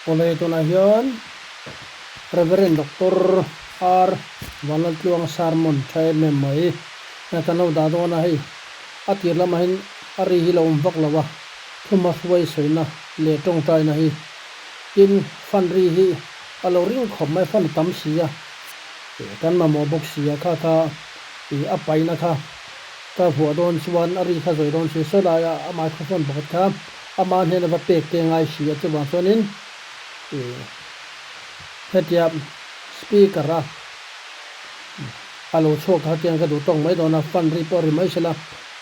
Oleh tu nahian Reverend Dr. R. Walatluang Sarmon Chai Memai Natano Dado Nahi Atir Lamahin Ari Hilom Baklawa Thomas Way Soina Le Tong Tai Nahi In Fanri Hi Aloring Khom Mai Fan Tam Sia Kan Mamo Bok Sia Kaka Apai Naka Ka Hua Don Chuan Ari Kha Zoi Don Si Solaya a microphone Bakat Ka Aman Hena Ba Pek Te Ngai Sia Chuan Sonin Hetiap speaker ra alo chok ha tiang ka du tong mai dona fan report mai sela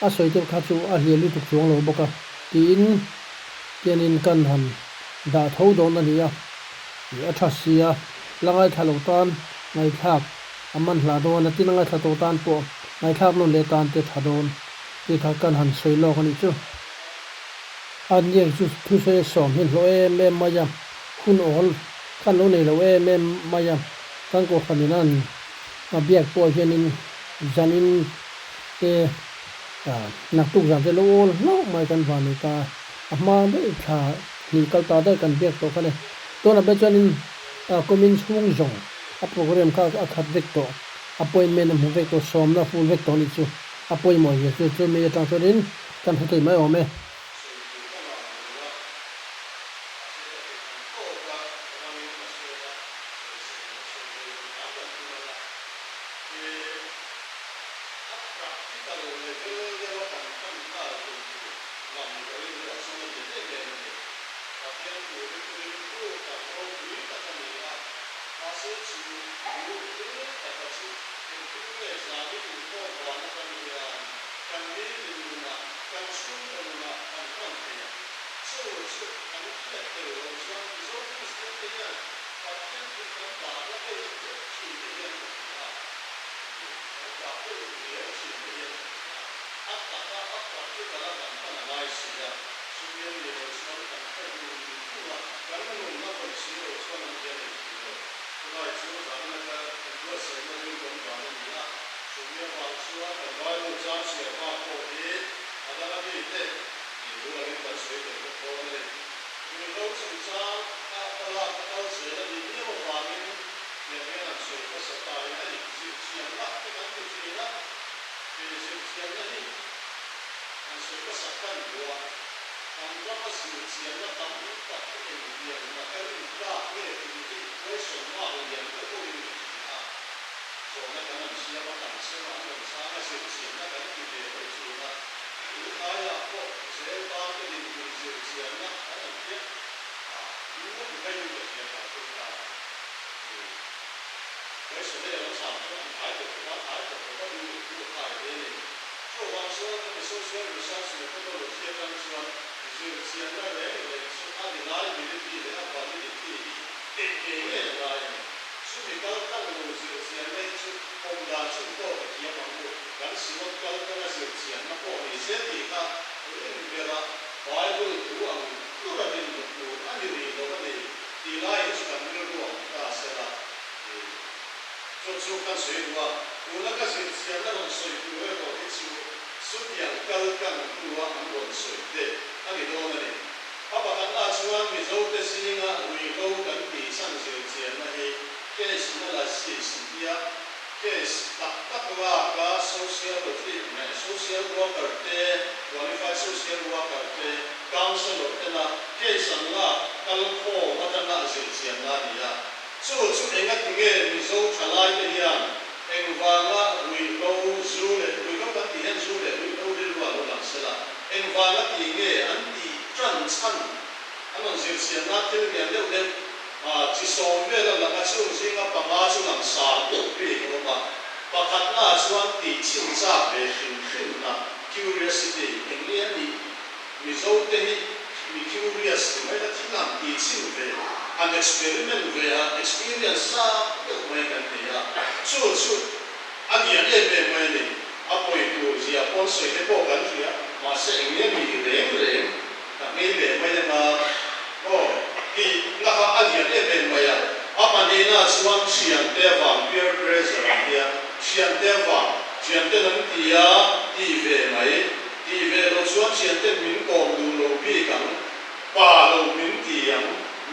a soite kha chu a hiali tuk chuang lo boka tin tianin kan han da tho don ani a thasia langai thalo tan ngai thak aman hla do na tin ngai thato tan po ngai thak non le tan te thadon ti kha kan han soi lo ani chu an ye chu thu se som hin lo em maya hun ol kan lo nei lo em maya kan ko khaninan ma biak po hianin zanin te nak tuk zan te lo lo mai kan vani ta ama be tha ni kal ta da kan biak to khane to na be chanin komin chung jong a program ka a khat vek to appointment mu vek to som na full vek to ni chu appointment ye chu me ta chorin kan hotoi mai o me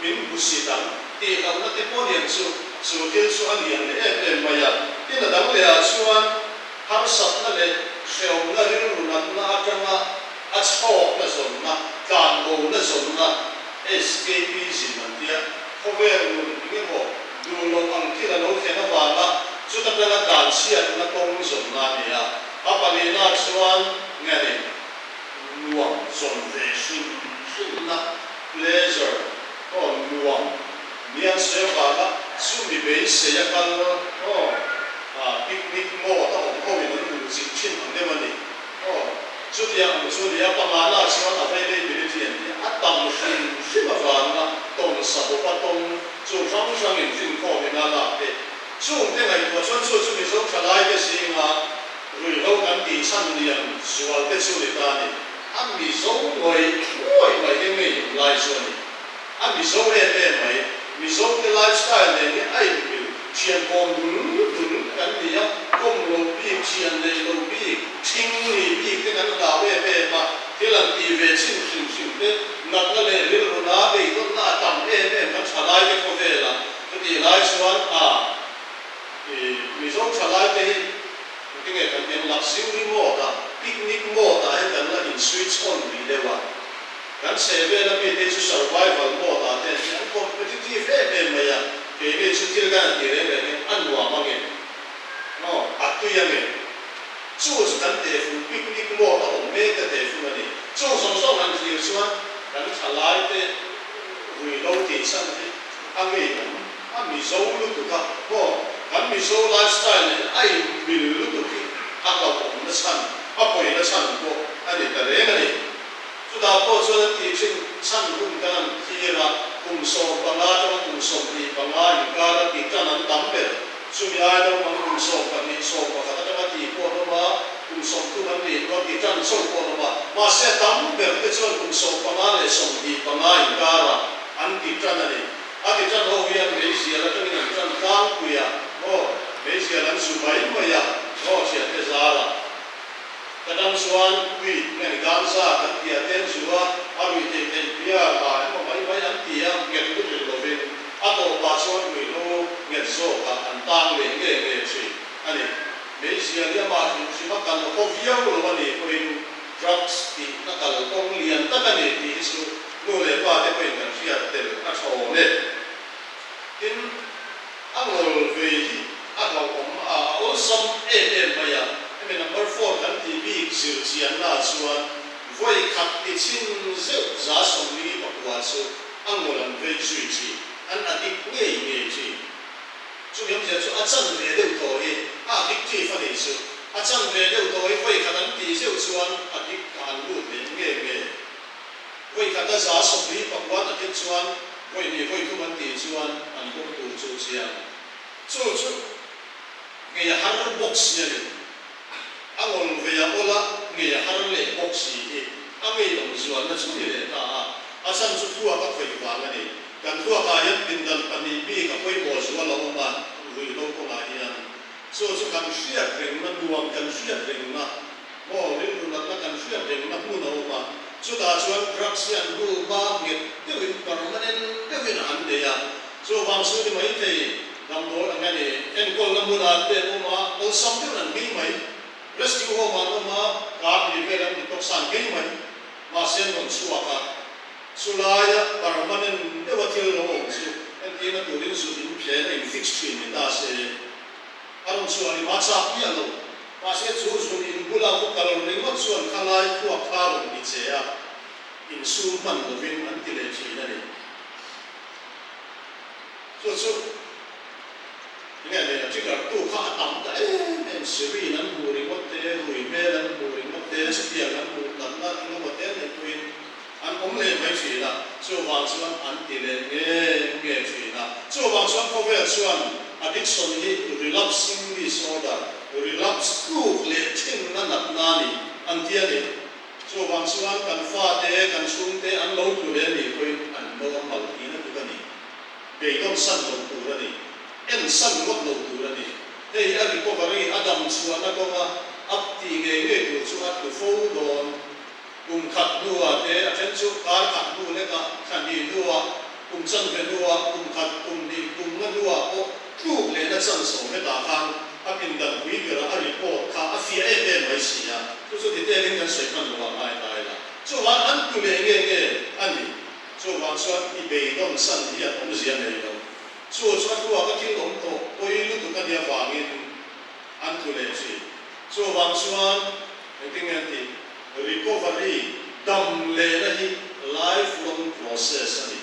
min busidang ti la na te podium su til su alian le maya ti na dang le a chuan har sat na le seom na rin runat na atanga a chho na zon na kan bo na zon na SKP zin dia khover mun nge mo du lo ang ti la lo khena ba na chu ta na dan sia na tong zon na nia apa ni na chuan ngani nuam zon ve sun na pleasure on nuam nian se ba la su mi be se ya kal no picnic mo ta hom ko min nu ji chin ne ma ni chu dia pa ma na chuan a vai dei bi ti an atam sin ma va na tong sa bo pa tong chu fang in fin ko ni na la te chu te ngai ko chuan chu mi zo khalai ke si nga rui lo kan ti chan lian sual te chu ni ta ni a mi zo ngoi mai ke ngai lai chu ni a mi zo mai mi zo ke lifestyle ne ai bi chian bom dun kan ni ya kom lo bi chian le lo bi ting ni bi ke kan da we ma ke lan ti ve chin te nat na le ri ro na be to na tam kan chalai ke ko ve la ti lai chuan mi zo chalai te cái ngày cần tiền lập siêu đi mua ta picnic mua ta hay cần là in switch on đi đây vậy cần sẽ về là bị thế survival mua ta thế anh competitive em mà ya cái này chút kia cái này này anh mua mà nghe nó bắt tôi ya nghe chú cần tiền phụ picnic mua ta ông mấy cái tiền phụ này chú sống anh chỉ số cần trả lại thế vì lâu tiền sang thế anh nghe anh mi giàu lúc tụi ta kan mi so lifestyle ne ai bil lu tu ki akla ko na san apo ina san ko ani ta re ngani su da po so na ti chin san kum kan ki ra kum so panga ta kum so ni panga ni ka ra ti ta nan tam pe su mi ai da mang kum so pa ni so pa ka ta ti ko no ma kum so tu man ni ko ti tan so ko no ma se tam pe te so kum so panga le so ni panga ni ka ra an ti ta na ni a ti ta ho ya me si la ta ni ta kan ku ya mấy giờ làm số mấy mà ya chuyện thế ra là cái đám xuân quy ngày gan ra cái tiền tiền số anh bị tiền bia mà mấy anh tiền nghe được được rồi về anh đồ bà xuân quy nó nghe số cả anh tăng lên nghe gì anh ấy mấy giờ đi mà chỉ mà cần có video rồi mà này quên drugs thì nó cần công liền tất cả này thì số nó lấy qua để quên cần phải tiền nó sầu này in anh ngồi về anh học cũng awesome em mà ya em number 4 kan TV sir chian na chuan voi khat ti chin zeu za som ni bakwa chu ang molan ve chui chi an adik nge chi chu yam je chu a chan ve deu to hi a dik chi fa ni chu a chan ve deu to hi voi khat an ti zeu chuan adik kan lu nge voi khat da za som ni bakwa adik chuan voi ni voi tu man ti chuan an ko tu chu chian chu nghe har box ya ni angol ve ya ola nghe har le box hi ame dong zuan na chu ni le ta asan chu thua ka phoi wa nga ni kan thua ka yan bin dal pani bi ka phoi bo zuan lo ma ru lo ko ma hian so kan shia reng na duam kan shia reng na mo rin ru na kan shia reng na hu no ma chu da chuan drugs yan ru ba nge de win permanent de win an de ya so wang su ni mai thei nam do ang ani en kol na mun at te ma ol sam te nan mi mai rescue ho ma ma ka ni ve ram ni tok san ge mai ma sen non suaka sulaya permanent de wa thil lo ong su en ti na tu rin su din phe na fix thin ni ta se aron su ani ma cha pi alo ma se chu su ni bula ko kal ro ni ma chu an khalai ku a kha ro ni che ya in su man lo vin an ti le chi na ni so nghe này chỉ là tu khá tầm đấy em xử lý nắn bùi đi mất thế bùi mê nắn bùi mất thế sự việc nắn bùi nắn nắn nó mất thế này quên anh cũng lên mấy chuyện là cho vàng xuân anh thì lên nghe chuyện là cho vàng xuân có vẻ xuân addiction hi relapsing disorder relapse tu lệ thiên nó nặng nani anh kia này cho vàng xuân cần pha thế cần xuống thế anh lâu tuổi này quên anh đâu mà tí nó cũng cái này để không săn đồng tuổi này en san ngot lo tu la ni hei a recovery adam chuan a konga up ti nge tu chu at tu fo don kum khat nuwa te a chen chu kar khat nu le ka khan ni nuwa chân về đua khát đi ngân đua ô tu lệ nó chân sầu cái đà khang pin đầm quý cái là report khá phía em mấy xí à tôi thì đây nên sợi khăn đua mai tai là cho bạn ăn tu lệ nghe anh đi cho bạn soát đi về đông sân thì ông gì này đâu cho soát đua cái kinh ông to ôi lúc tụi cái nhà vàng in ăn tu lệ gì cho bạn soát cái nghe thì recovery đầm lệ là hi lifelong process này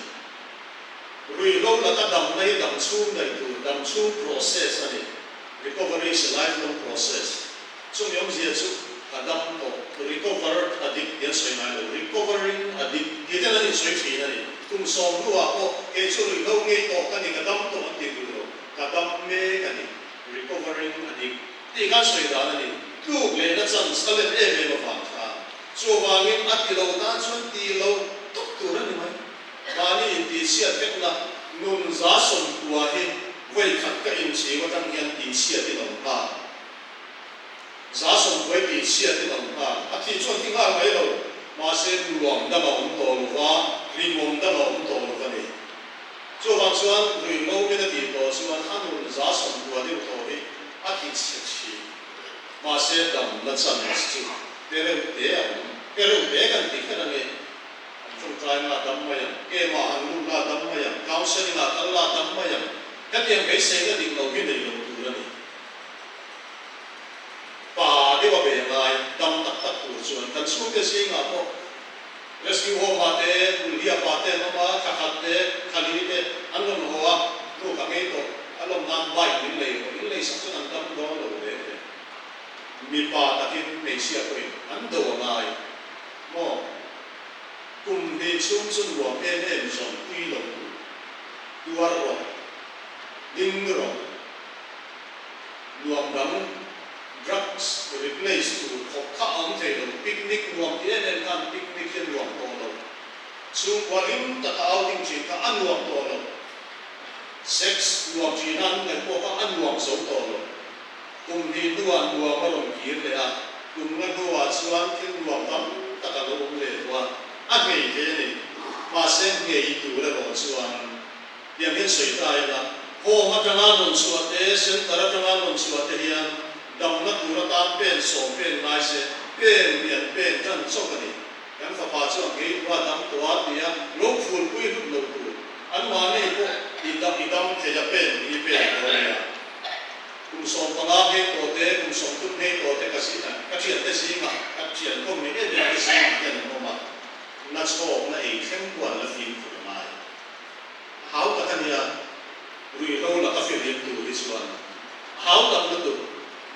rồi lâu là ta đầm này đầm chung process này recovery is a lifelong process trong nhóm gì chứ ta đầm to recover addict hiện soi này rồi recovering addict hiện tại là những soi chỉ này cùng sống luôn à cái chỗ rồi lâu nghe to cái này cái đầm to anh đi rồi cái đầm mê cái này recovering addict thì cái soi đó này lúc này nó chân sẽ lên em mà phản kháng cho vàng em ăn thì lâu ta chuẩn thì lâu tốt tuổi này mà vàนี่ตีเสียเด็กละนุ่นจ้าสมตัวเองไว้ขัดกับอินทรีย์ว่าตั้งยันตีเสียที่หลงตาจ้าสมไว้ตีเสียที่หลงตาอาทิตย์ช่วงที่ง่ายไหมเรามาเส้นรวมได้มาอุ่นโตหรือว่าริมมได้มาอุ่นโตหรือว่านี่ช่วงบางส่วนหรือเราไม่ได้ตีโตส่วนอันนุ่นจ้าสมตัวที่โตเองอาทิตย์เสียชีมาเส้นดำและสันนิษฐานเดี๋ยวเดี๋ยวกันตีแค่นั้นเองchung trai na dam mayam ke ma hangu na dam mayam counseling na kalla dam mayam cái tiền cái xe cái định đầu cái này đầu tu ra này bà đi vào bề ngoài đâm tắc tắc tu chuan cần xuống cái gì ngà po rescue home mà thế bulia pa thế nó mà khát thế khali thế anh làm hoa tu cả ngay to anh làm nam bay những lấy sắp cho anh đâm đó rồi đấy mi pa takin mấy xia quên anh đầu ngay mo cùng đi xuống ruộng em dòng quy lộc tua ruộng đinh ruộng ruộng đắng drugs replace to học khá ông thầy đồng picnic ruộng thì em can picnic trên ruộng to lộc xuống qua lim ta áo đinh chỉ ta ăn ruộng to lộc sex ruộng chỉ ăn ngày qua ta ăn ruộng sống to lộc cùng đi ruộng mà đồng kiến lệ à cùng ngân ruộng xuống trên ruộng đắng ta cả đồng lệ ruộng anh nghĩ thế này mà xem nghề tu là bọn xuân điểm hiện sợi tai là hôm mà trong anh nông xuân thế xem ta trong anh nông xuân thế hiện đồng nó tu là tam bên sổ bên mai sẽ bên biển bên chân sâu cái này yang phải phá cho cái qua đam tua thì lúc phun quy lúc lâu tu anh mà này có idam thế là bên đi bên rồi à cùng sống tăng áp hết tổ tế cùng sống thức hết tổ tế cái gì này cái chuyện thế gì mà cái chuyện không mấy cái gì cái nó mà nó chọc nó ấy khen quan là phim của mai, háo cả thanh nhà, rồi lâu là các phim hiện tượng đi xuân, háo cả nó tụ,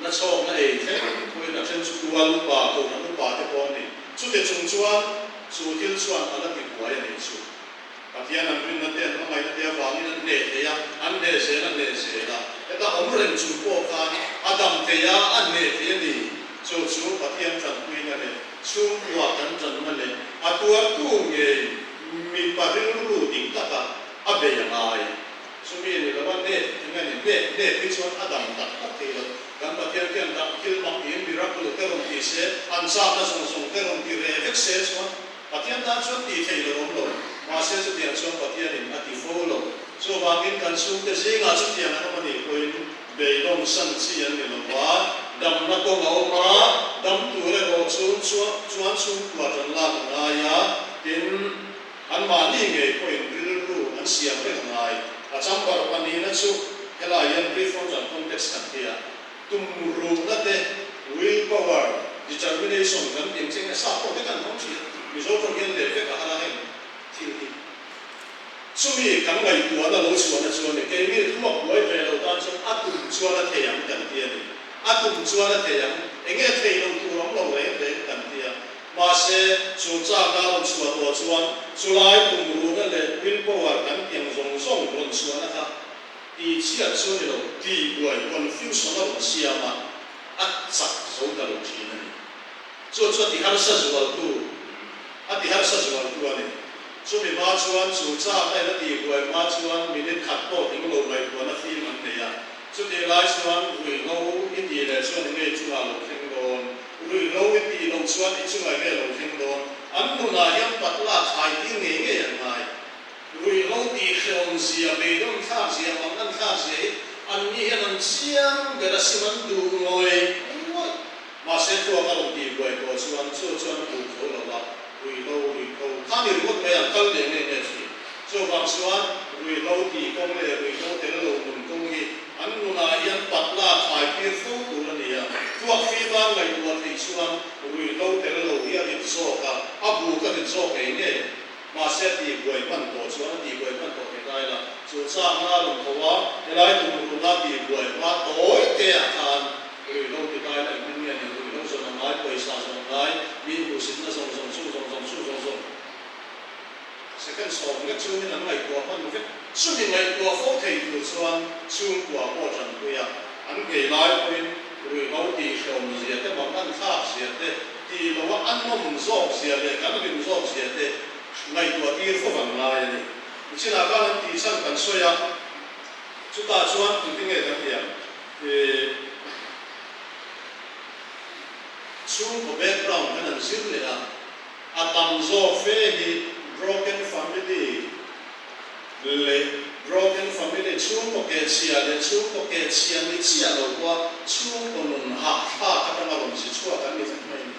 nó chọc nó ấy khen quên là khen chụp quan lúc bà tổ nó lúc bà thế con này, chút để chung chuan, chút thiên xuân nó là cái quái này chút, các thiên anh bên nó tiền nó mày nó tiền vàng nó nề thế à, anh nề thế là, cái ta ông rèn chụp bộ can, Adam thế à, anh nề thế này, chút các thiên trần quy này. Xuống qua cảnh trần mà này, tua tu nghề mình bà đến lúc đỉnh tất cả, về nhà ai, số mình là bạn nè, cái này nè cái chuyện Adam tất cả thì là, cảm bà thiên đặt kêu mặc yếm miracle cái lòng thì sẽ, ăn sao nó song cái lòng thì về hết sẽ xuống, bà thiên đã chuyện thì thầy là ông rồi, mà sẽ xuất hiện xuống bà thiên là thì phô rồi, số bà mình cần xuống cái gì ngã xuất hiện nó mà này quên về đông sân si anh là quá. Đầm nó có ngầu mà đầm tuổi này rồi xuống qua trần lan này á đến anh mà đi nghề coi hình rưu anh xiêm cái thằng này à trong bảo quan đi nó xuống cái là yên brief from the context kan kia tum ru na te willpower determination kan tim cheng sa ko te kan thong chi mi zo thong hian le ve ka hala hen thil hi sumi kan ngai tua na lo chuan na chuan ne ke mi thuak loi ve lo ta chuan atum chuan na the yang kan tia ni atum chuan na the yang enge thei lo tu rom lo le kan tia mà sẽ chủ trang đã làm chuột tổ chuan chu lai cùng ru na le willpower kan tiang zong zong ron chuan na ta thì chia chuan ni lo ti buai confusion lo sia ma at sak zo da lo chi na ni chu ti har sa zual tu at ti har sa zual tu ani chu mi ma chuan chu cha ai na ti buai ma chuan minute khat to ting lo bai tu na fi man ne ya chu ti lai chuan ui no in ti le chuan nge chu la lo theng don ui no in ti lo chuan i chu lai nge lo theng don an nu na yam pat la thai ti nge nge yan mai rui lo ti khom sia be dom kha sia mang an kha sia an ni an chiang de la siman du ngoi ma se tu ka lo ti boi to chuan bu ko lo la rui lo kha ni ru me an kal de ne chi so bang chuan rui lo ti kong le rui lo te lo mun kong hi an nu na yan pat la khai pi fu tu la ni ya tu a fi ba ngai tu a ti chuan rui lo te lo hi a in so ka a bu ka in so ke ne ma se ti boi pan to chuan ti boi pan to ke dai la chu cha na lu ko wa te lai tu mu na ti boi ma toi te a khan rui lo ti dai la min ne rui lo so na mai poi sa so ngai mi bu sin na so second song cái chương là ngày của con cái suốt ngày của phố thị của xuân chương của bộ trần của ya anh kể lại với người nói thì không gì thế mà anh khác gì thế thì nó anh nó muốn dọn gì thế cái nó muốn dọn gì thế ngày của đi phố vàng lại này chỉ là cái thì sang cần xoay ya chúng ta xuân cũng tiếng nghe cái gì thì chương của background cái này dữ liệu à tầm do phê thì broken family broken family chung ko ke chia le chung ko ke chia ni chia lo kwa chung ko nun ha ka ta ma rom si chua kan ni mai ni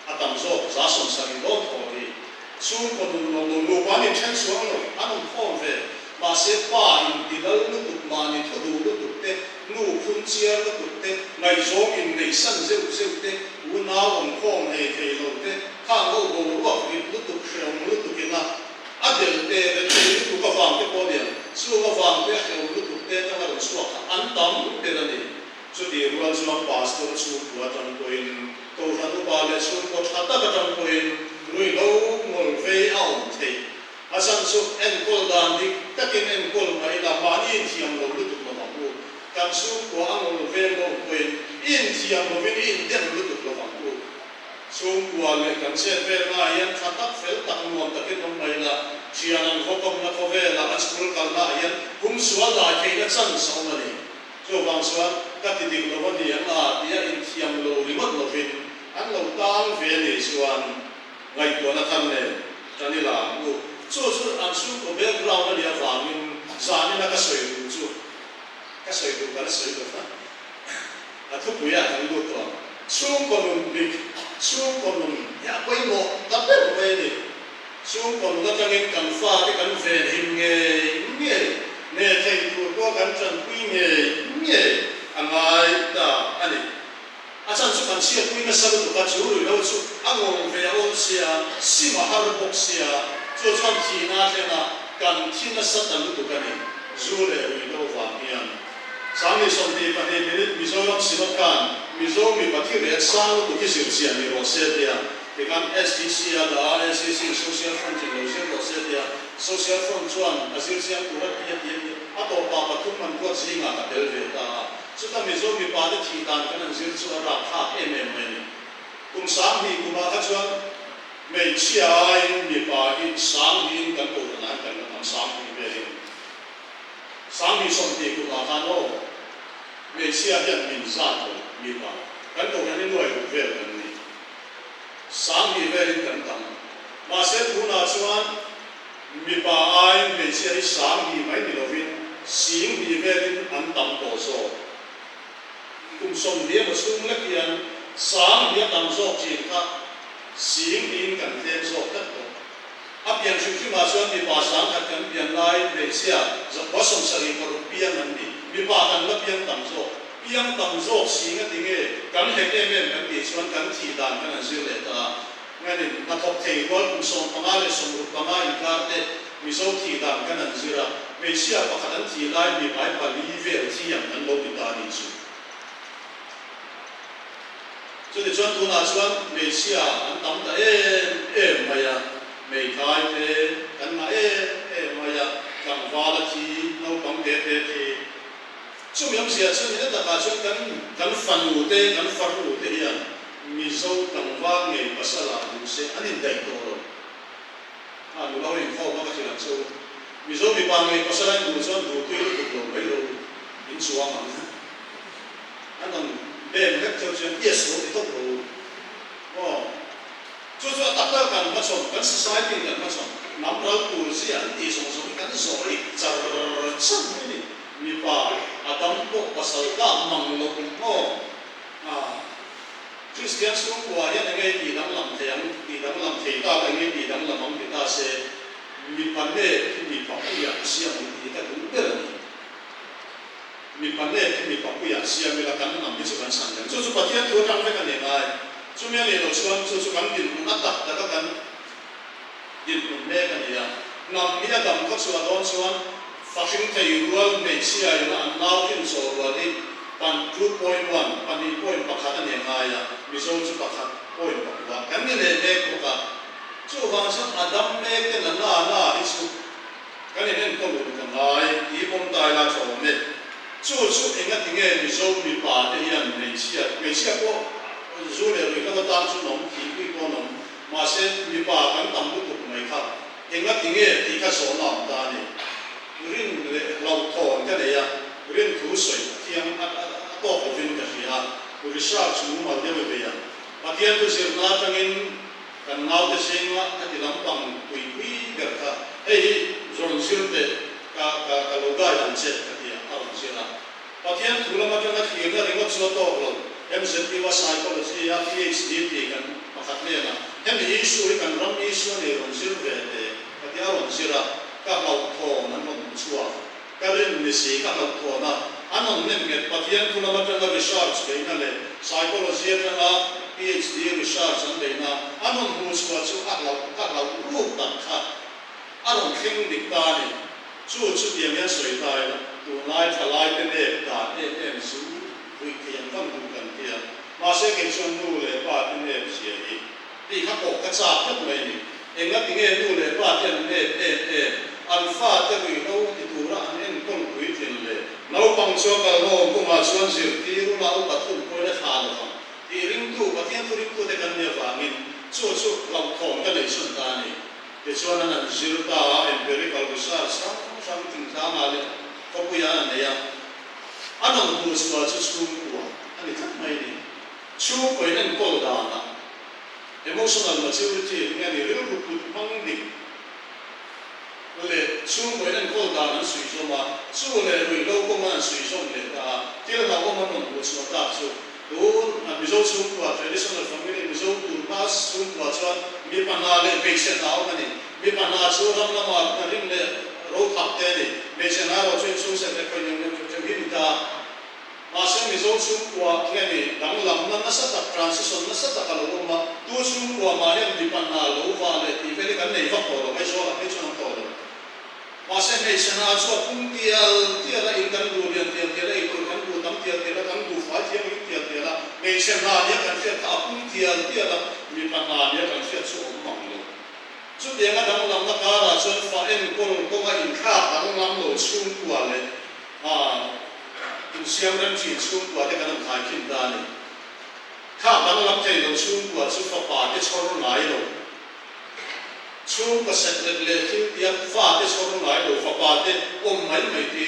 atam zo za som sa ni lo ko ri chung ko nun lo ba ni chen suang lo anum phom ve ma se pa in ti dal nu tu ma ni thodu lu tu te nu phun chia lu tu te ngai zo in nei san zeu te u na on khom he he lo te ka lo bo lo ri lu tu khreong lu tu ki na adel te te tu ka fam te po dia su ka fam te khreong lu tu te ta ma su ka an tam te la ni so di rural su pastor su wa tan ko in to han tu ba le su ko thata ka tan ko in lui lo ngol ve au te asan su en kol dan di takin en kol mai la ma ni thiam lo lu tu ma ko kan su ko angol ve lo ko in thiam lo ve in den lu tu lo ma ko chung kwa le kan se ve na yan khatak fel tak nuam takin nom mai la chianan hokom na ko ve la achkul kal na yan kum sual da ke na chan so ma ni so bang sual ka ti dik lo ni an a dia in thiam lo rimot lo vin an lo tang ve ni suan ngai ko na than ne tani la ku chu an su ko background na dia wa min za ni na ka soi chu ka soi na a thu pu ya kan lu to chung ko nun dik chung ko nun ya koi mo ta pe mo ni chung ko nun ta ngin kan fa ti kan ve him nge ne thei tu ko kan chan pi nge angai ta ani achan su kan sia pi na sa tu ka chu ru lo chu angong ve ol sia sima har bok sia chu chan thi na le na kan thi na sa ta lu tu ka ni zu le ru lo wa mian Sami somti pati minit Mizoram Sinokan Mizomi pati red sang tu kisir sia ni rosetia dengan SDC ada SDC Social Front Indonesia rosetia Social Front Chuan asir sia kurat dia atau apa tu man kuat singa ka belveta sudah Mizomi pada thitan kan asir chuan rakha ni kum sami kuma ka chuan mei chia in mi pa in sang in kan ko na kan sang ni be sang ni somti kuma ka no ngày xưa hiện mình ra rồi mình bảo cái đồ này nuôi được về rồi này sáng đi về đến gần tầm mà sẽ thu nào chuan mình bảo ai ngày xưa đi sáng đi mấy đi đâu viên sáng đi về đến ăn tầm tổ số cùng sống đi mà xuống lắc yên sáng đi tầm số chỉ khác sáng đi gần thêm số tất cả áp dụng chung mà chuan mình bảo sáng thật gần biển lại ngày xưa rất có sống sari có được biển anh đi mi ba kan la piang tam zo si nga tinge kan he kan ti chuan kan thi dan kan zir le ta ngani na thok thei gol kum som panga le som ru panga in ka te mi zo thi dan kan zira me sia pa khan thi lai mi bai pa li ve thi yang kan lo bi ta ni chu chu de chuan tu na chuan me sia an tam ta ma ya me khai te kan na ma ya kan va la thi no kam te thi chung yam sia chung ni ta ka chung kan fan u te kan far u te ya mi zo kan wa nge pasala du se anin dai to ro a lu lo in kho ma ka chilan so mi zo mi pa nge pasala du so du tu lu tu lo bai lo in suwa ma anan be me ka chung yes lo ti to ro o chu chu ta kan ma chong kan society kan ma chong nắm ra tuổi gì anh đi sống sống cái rồi chả chắc đi mi pa Adam bộ pasal ka mang lo mo Christian xuống qua hiện ngay đi đăng làm thầy đi đăng làm thầy ta cái ngay đi đăng làm ông người ta sẽ mi pan nè mi pa bây giờ xem đi ta cũng biết rồi mi pan nè mi pa bây giờ xem mi là cái làm cái sự quan sản cho số bát thiên thua trong cái này này số mấy này nó số cái điện nó tắt là cái điện nè cái này nằm cái đầm các số đó số phát sinh thầy luôn mấy xí ai là anh nào cũng số rồi đi pan 2.1 pan 2.1 pakhat ani ngaya mizo chu pakhat point pakwa kan ni le ko ka chu wang sang adam me ke na na isu kan ni nen ko lu kan ai i bom tai la cho me chu enga tinge mizo mi pa te hian me chia ko zu le ri ka ta chu nom ki ki ko nom ma se mi pa kan tam bu tu mai kha enga tinge ti ka so nam ta ni rin le lau thon ka le ya rin thu soi thiam to ko vin ka hia research mu mal de be ya patian tu sir na tangin kan nau te singa ati lam pang pui ber ka ei zon sir te ka lo ga dan che ka dia aron sira patian tu lama tanga khir na ringot so to lo MZT wa psychology ya PhD ti kan pakhat le na hem issue kan ram issue ni ron sir ve te ka dia aron sira ka lau tho nan non chua ka len ni si ka lau tho na anon nem get patian tu lama tanga research ke na le psychology na PhD research an de na anon hu chua chu ka lau ru ta kha aron khing dik ta ni chu dia me soi tai na tu lai thalai te ne ta em su wi thiam kam du kan tia ma se ke chon nu le pa te ne sia hi ti kha ko ka cha ta mai ni enga ti nge nu le pa te ne alpha te wi no ti tu ra an en kong wi tin le no pang cho ka no ko ma chuan sir ti ru la u pa tu ko le kha lo ti ring tu pa tian tu ring tu de kan ne wa min chu lau khom ka le sun ta ni te chuan an zir ta empirical research something ta ma le ko pu ya ne ya anon hu chua chu ku ani khat mai ni chu ko nen ko da na emotional maturity nge ni ru ru mang ni le chu ko nen ko da na sui so ma chu le ru lo ko ma sui so le ta ti la ko ma non hu chua ta chu do na mi zo chu ku traditional family mi zo tu mas chu ku chua mi pa na le pe se na o ni mi pa na chu ram na ma na ring le ro thap te ni me se na ro chu se te ko ni chu mi ta ma se mi zo chu ku nge ni dang lam na sa ta transition na sa ta ka lo ma tu chu ku ma hem di pa na lo va le ti ve le kan nei va ko lo mai so la pe chu na ko lo ma se me se na chu pung ti la in kan du rian ti la i ko kan du tam ti la kan du fa ti mi ti la me se na ya kan se ta pung ti la mi pa na ya kan se chu ma lo chu de nga dang lam na ka ra chu fa en ko ma in kha dang lam lo chu ku le in siam ran chi chu ku de kan khai kin da ni kha dang lam te lo chu ku chu fa pa te chor nai lo chu ka set le thi ya fa te chor nai lo fa pa te om mai ti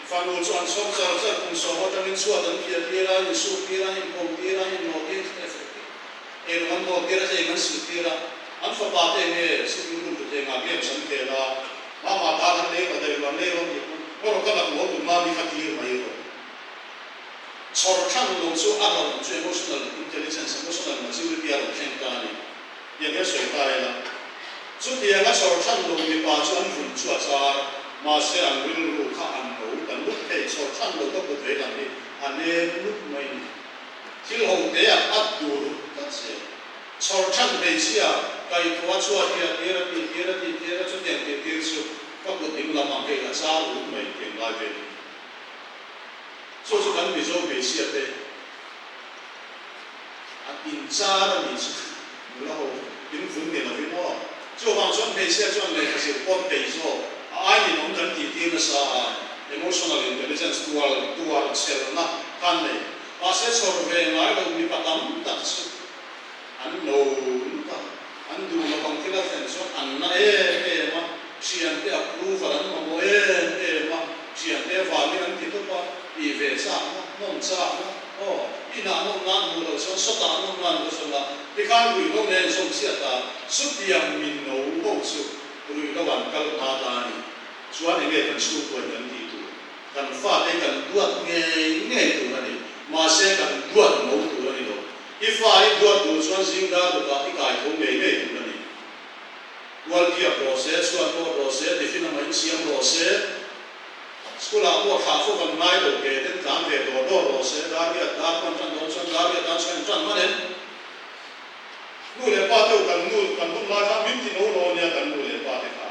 fa no chuan som sa kum so ho tang in chu dan ti ra ni su ti ra ni pom ti ra ni no ti e ron mo ti ra se man su ti ra an fa pa te ne si ni ru te nga gem san te la ma ta han le ba de lo le ro ni ko ro ka na mo tu ma mi kha ti mai ro chor thang lo chu a ro chu emotional intelligence emotional maturity a ro theng ta ni ye ge soi ta la chu ti nga chor thang lo ni pa chu an run chu a cha ma se an wil ru kha an lo kan lu te chor thang lo ko ko ve la ni an ne lu mai ni thil hong te a at du ta se chor thang be sia kai tua chua ti ra chu tiang ti chu ka ko ding la ma ke la sa lu mai ke lai ve so kan mi zo be sia te a in cha ra ni chu la ho in fun ne la vi mo chu wang chuan be sia chuan le ka si pon pe zo ai ni nom kan ti na sa emotional intelligence tual sel na kan ne pa se chor ve ngai lo mi pa tam ta chu an no ta an du ma bang kila fen so an na ma sian te approve an ma mo ma sian te va mi an ti to pa i ve sa non sa o ina no na mu lo so ta no na lo so la ti kan wi lo ne so sia ta su ti am min no ho su rui lo wan kal ma ta ni chuan enge kan su ko kan ti tu kan fa te kan duat nge tu ani ma se kan duat mo tu ani lo if I duat tu chuan zinga tu ka ti kai thong nge tu ani dual kia process chuan to process define ma in siam process skula ko kha fo kan mai lo ke ten kan ve do process da ya da kan chan do chan da ya da chan ma ne nu le pa te kan nu la kha min ti no lo nya kan nu le pa te kha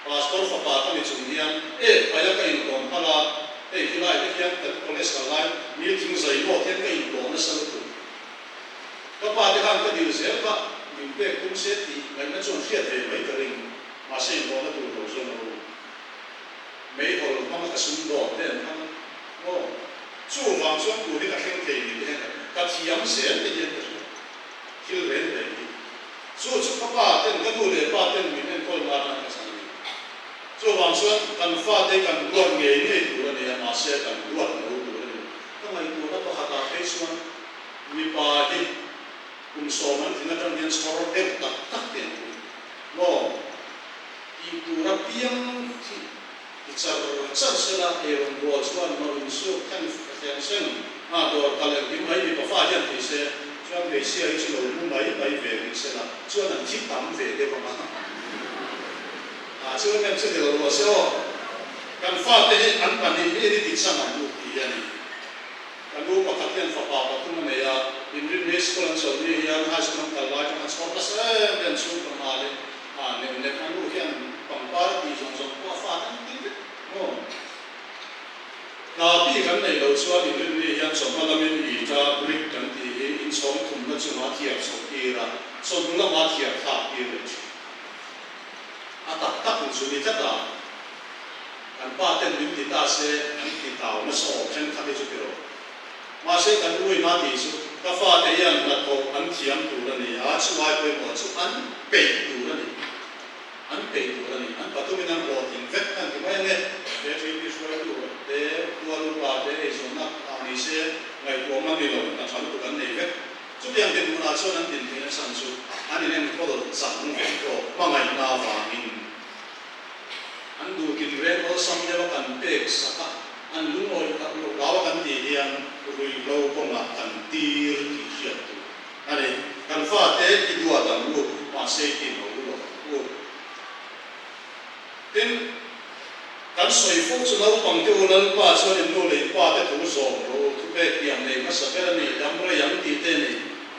pastor fa pa ta ni chung hian aya ka in kon pala hilai te hian ka college ka lai mi thing zai lo ten ka in kon na sal tu ka pa te han ka dil se ka min pe kum se ti ngai na chon fiat ve mai ka ring ma se lo na tu lo zo na lo mấy hồi mong cả sung đỏ thế này không, chú hoàng xuân của đi cả khen thề gì thế này, cả thiam sén thì yên được, khi lên đấy, chú các bạn tên các cô để bạn tên mình nên coi là cái gì, chú hoàng xuân cần pha đây cần luận nghề này tụi này mà sẽ cần luận đâu tụi này, các mày tụi nó có hạt cái xuân, vì bà đi cùng số mình thì nó trong những số đẹp tắc tiền tụi, nó, tụi nó biếng char sela eron do chuan no in su kan khen sen do kalen kim mai bi pa fa hian ti se chuan be sia hi chu lo mai mai ve ni sela chuan an thi tam ve de ba ma chuan nem se de lo so kan fa te an pan ni ni ti chang an lu ti ya ni kan lu pa khathian fa pa pa tu me ya in rin ne school an so ni ya ha su nam kal lai kan so ka se ben su ka ma le ne kan lu hian pang par ti jong jong pa fa tan ti na bi kan nei lo chuan in rin ni hian so ma lamin i ta brick kan ti in chom thum na chu ma thiap so ti ra so du la ma thiap tha ti le tak tak chu ni ta da kan pa ten min ti ta se an ti taw na so chen kha ti chu ti ro ma se kan lui ma ti chu ka fa te yan na ko an thiam tu ra ni a chu mai ko mo chu an pe tu ra ni an pe tu ra ni an pa tu min an bo ting vet kan ti mai ne de chi ti shwa tu de tua lu pa de e so na ani se ngai ko ma ni lo na chan tu kan nei vet chu yang den na chuan an din ni san chu ani nem ko lo san ve ko ma ngai na wa min an du kin re ko sam de wa kan pe sa ka an lu oi ka lu ka wa kan ti hian rui lo ko ma kan tir ti hiat tu ani kan fa te ti dua dam lu ma se ti no lu tin kan soi fu chu lo pang te ulal pa chuan in nu le pa te thu so ro thu pe piam nei ma sa per ni dam re yang ti te ni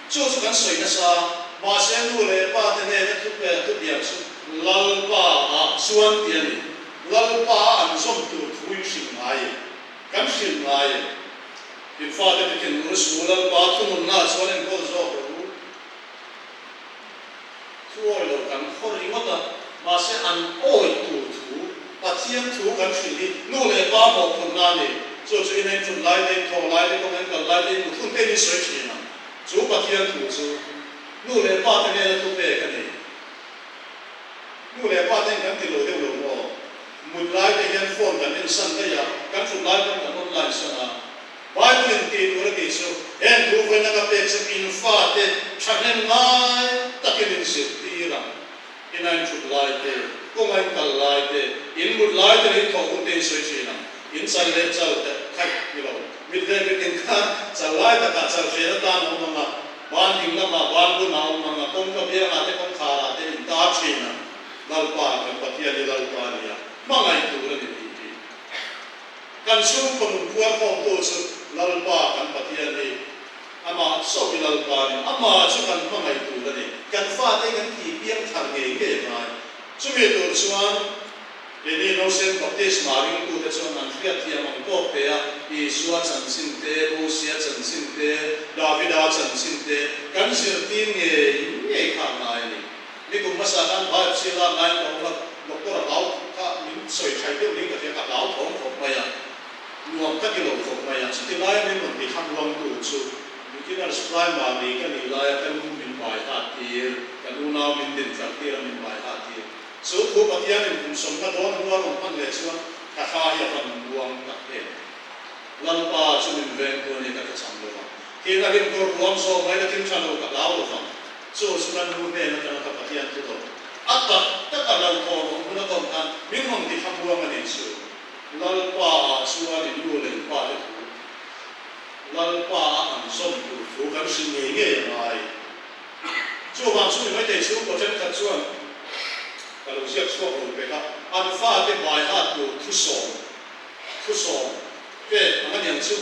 chu kan soi na sa ma se nu le pa te ne thu pe thu piam chu lal pa a chuan ti ni lal pa an som tu thu sing ai kan sing ai in fa te ken ru su lal pa thu na chuan en ko zo ro thu oi lo kan khori ma ta ma se an oi tu pathian thu kan thili nu le pa mo khun na ni chu in en thun lai den tho lai den kon kan lai den thun te ni soi chi na chu pathian thu chu nu le pa te ne thu pe ka ni nu le pa ten kan ti lo de lo mo mut lai te hian phone kan in san te ya kan thun lai kan online sa na Bible in ti tu ra ti chu en thu ve na ka pe chu in fa te thanen ngai takin in se ti ra in an thun lai te ko ngai kal lai te in mut lai te ni thong te soi chi na in san le chal te khai ni lo mit le mit in kha chal lai ta ka chal fe ta no ma ban ding la ma ban bu na ma kom ka bia na te kom kha ra te in ta chi na lal pa ka patia ni lal pa ni ya ma ngai tu ra ni ti kan su ko mun puar ko to su lal pa kan patia ni ama so bi lal pa ni ama chu kan ma ngai tu ra ni kan fa te kan ti piang thar ge ge mai Sumi tu chuan ini no sen baptis maring tu te chuan an fiat hiam ang ko pe a Isua chan sin te Usia chan sin te Davida chan sin te kan sir tin nge kha nai ni kum masa kan ba sila nai ko la doktor lau ka min soi chai te ni ka te ka lau thong ko pa ya nuam ka kilo ko pa ya chi lai min mon ti ham long tu chu ni kan supply ma ni kan ni lai kan min bai ha ti kan una min din ka ti min bai ha ti so thu patian in kum som ka don huwa long pan le chuan ka kha ya pan buang tak he lan pa chu min ven ko ni ka chang lo ki na rin ko ruam so mai na tin chalo ka lao lo so sunan nu ne na ka patian tu to ata taka lau kono muna kon kan minhom ti khabuang ani chu lal pa chuan in lu leng pa le tu lal pa an som tu kan sin nge mai chu wang chu mai te chu ko chen khat chuan kalau siap suap orang mereka alfa te bai hat tu thusong ke angan yang chu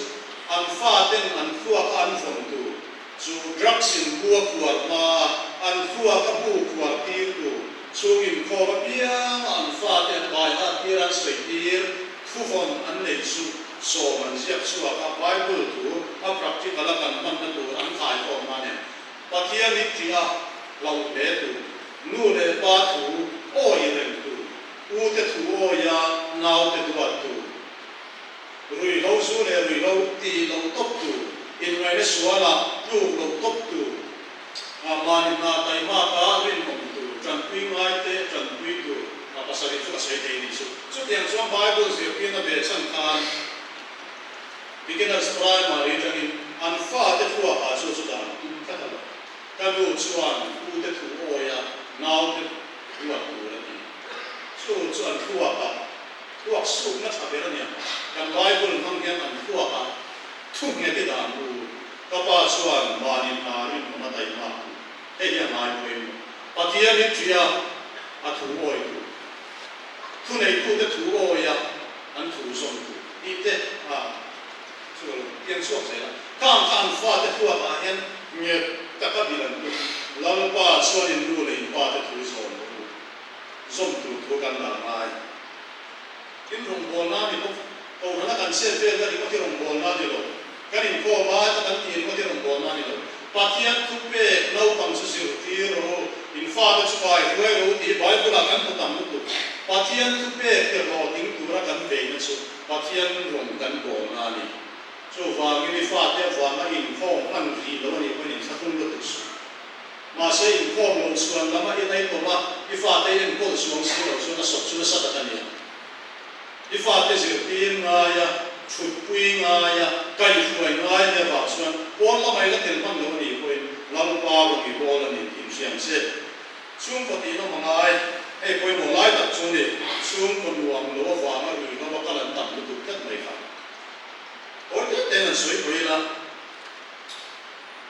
alfa ten an fuak an phong tu chu drugs in buat ma an fuak ka bu buat tir tu chu in kho ba piang alfa ten bai hat tiran soi tir thu phong an nei chu so man siap suap ka bible tu a practical kan man tu an khai ko ma ne patia ni tia lau le tu nu le ba tu oi reng tu u te tu o ya ngau te tu tu rui lau su le rui lau ti lau top tu in ngai le suala lu lau top tu mani na tai ma ka rin mong tu tran pui ngai te tran pui tu pasari chu asai te ni su chu tiang chuan bible se pin na be chan khan beginners primary tangin an fa te fuwa ha chu chu dan in ka ta ka lu chuan u te tu o ya ngau te tu tu chu chuan thua ka thuak su na tha ber ania kan bible mang hian an thua ka thu nge te dan lu ka pa chuan manin na rin ma dai ma he ya mai poi patia ni tria a thu oi tu thu nei thu te thu o ya an thu som tu i te chu tiang suak sai la kan fa te thua ka hian nge ta ka bilan tu lam pa chuan in lu le pa te thu som som tu thu kan la mai in rong bol na ni ko na kan se fe da ni ko ti rong bol na ni lo kan in ko ma ta kan ti ko ti rong bol na ni lo patian thu pe no pang su siu ti ro in fa da chu bai ro ro ti bai ko la kan ko tam tu patian thu pe ke ro ding tu ra kan ve na chu patian rong kan bol na ni chu wa ni fa te wa ma in phong man ri lo ni ko ni sa tung lo tu mà sẽ in form long suan lama in ai toma ifa te in ko suang si lo suan so chu sa ta ni ifa te zir tin nga ya chut pui nga ya kai huai nga ya ba suan pon la mai la tel man lo ni ko in lam pa lo ki bol ni tin siang se chung ko ti no mangai ai ko mo lai tak chung ni chung ko nuam lo wa ma ri no ba ka lan tam lu tu kat mai kha o te te nan soi ko ila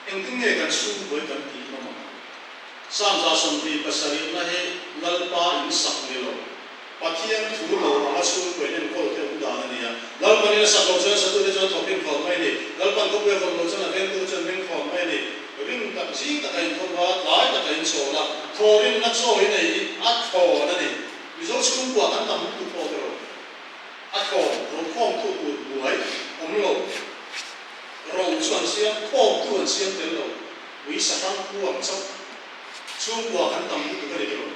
eng ting nge kan su bo kan ti no ma sam za som ti pasari na he lalpa in sak ni lo pathian thu lo ma su ko nen ko te u da ni ya lal mani sa ko sa tu de jo thopin khol mai ni lal pan ko be khol lo chana ven tu chan men khol mai ni ring ta si ta kai thon wa lai ta kai so la thorin na so hi nei a tho na ni mi zo chung kwa kan tam tu ko de ro a tho ro khom tu tu buai om lo rong chuan siam khom tu an siam te lo wi sa hang ku am chau chung kwa kan tam tu ka ni ro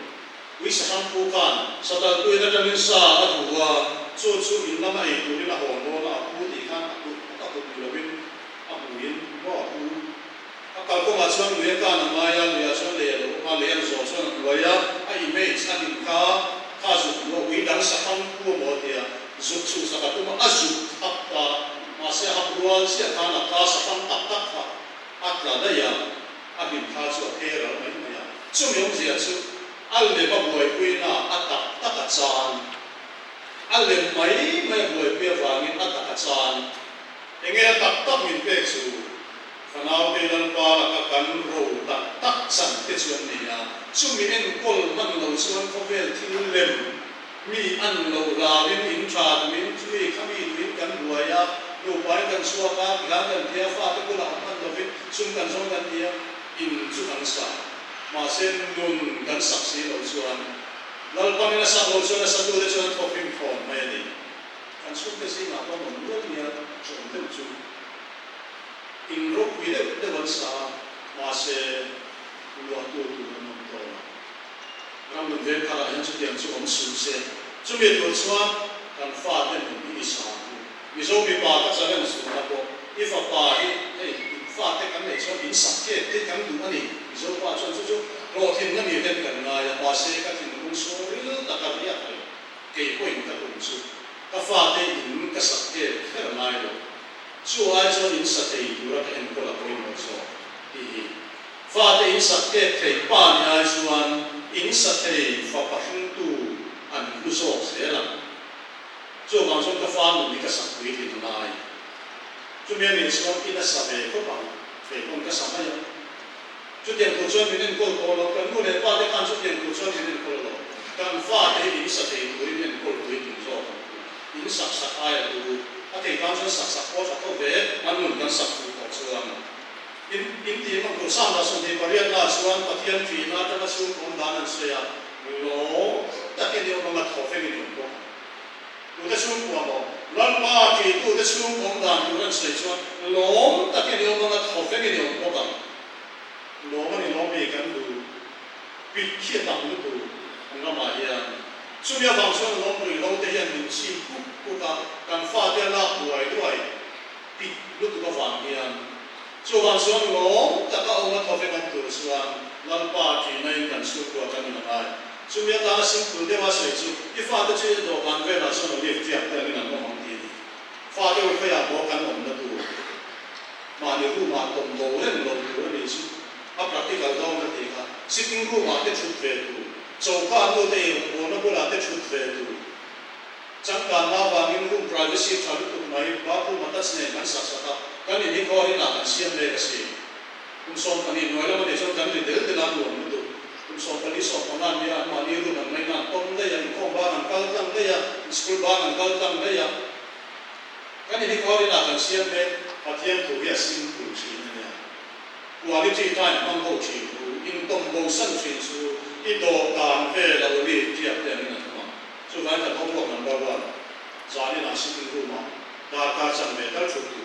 wi sa hang ku kan sa ta tu na tan sa a huwa chu chu in lama ai tu ni la hom lo la ku ti kan ku ka ku lo win a hu yin mo ku a ka ko ma chuan le ka na ma ya le ya chuan le lo ma le zo chuan lo ya a image a din ka zu lo wi dang sa hang ku mo dia zu chu sa ka tu ma a zu hap ta ma se hap rual sia ka na ka sa hang tak tak ha at la da ya a bin ka chu a the ra mai ma ya chu mi ong zia chu al le ba boi pui na a tak tak a chan al le mai boi pe wa ngi a tak a chan enge tak tak min pe chu fanau te lan pa la ka kan ro tak tak san te chuan ni ya chu mi en kol man lo chuan ko vel thil lem mi an lo la min in tra min chui khami min kan ruaya no pai kan suwa ka gan kan thia fa te ko la han lo vin sum kan song kan thia in chu an sa ma sen nun kan sak si lo chuan lal pa ni sa lo chuan sa tu de chuan thopim phom mai ni kan su te si na pa mon lo ni ya chon te chu in ro wi de wan sa ma se lo tu tu no to ram de ka la yan chu tiang chu om su se chu me tu chuan kan fa te ni sa mi zo mi pa ta sa len su na ko if a pa hi hey fa te kan nei chuan in sak ke te kan du ani mi zo pa chuan chu ro thin na mi ten kan nga ya pa se ka thin kung so ril ta ka ria kai ke ko in ka kung su ka fa te in ka sak ke her mai lo chu ai chuan in sa te du ra ka en ko la ko in so hi fa te in sak te thei pa ni ai chuan in sa thei fa pa hring tu an lu so se la chu bang chuan ka fa nu ni ka sak pui ti nai chu me ni chuan in a sa ve ko bang ve kon ka sa mai chu tiang ku chuan min ko ko lo kan nu le pa te kan chu tiang ku chuan min ko lo kan fa te in sa thei tu min ko pui ti so in sak sak ai tu a thei kan chuan sak sak ko sa ko ve an nun kan sak fu ko chuan in ti mang ko sam da sun de parian na chuan pathian thi na ta ka sun kon dan an se ya lo ta ke de ma tho fe ni ko tu ta sun ko mo lan pa ki tu ta sun kon dan tu ran se chuan lo ta ke de ma tho fe ni ko ba lo ma ni lo me kan du pi khia ta lu tu nga ma ya chu ya bang chuan lo pui lo te yan min chi ku ka kan fa te na buai duai pi lu tu ka wang ya chu bang chuan lo ta ka ong tho fe kan tu chuan lan pa ki nei kan su ko kan na ai chu ya ta sim tu de wa sai chu I fa te che do kan ve na chuan le ti ak ta ni na mo mang ti fa te wo ya bo kan om na tu ma ni ru ma tom lo len lo tu ni chu a practical do na ti ka sitting room ma te chu ve tu chou ka no te bo na bo la te chu ve tu chang ka na wa min room privacy tha lu tu mai ba pu ma ta sne kan sa sa ta kan ni ko ri na kan siam le ka si kum som kan ni noi la ma de som kan ni del de na lu mu tu kum som kan ni som kan na ni a ma ni ru na mai na tom de ya ko ba kan kal tang de ya school ba kan kal tang de ya kan ni ko ri na kan siam le pathian tu ya sim tu chi ni ya quality time mang ho chi tu in tom bo san chi su I do kan ve la li ti ap te ni na ma so vai ta hom lo number 1 za ni na sitting room ma da ka chang ve ta chu tu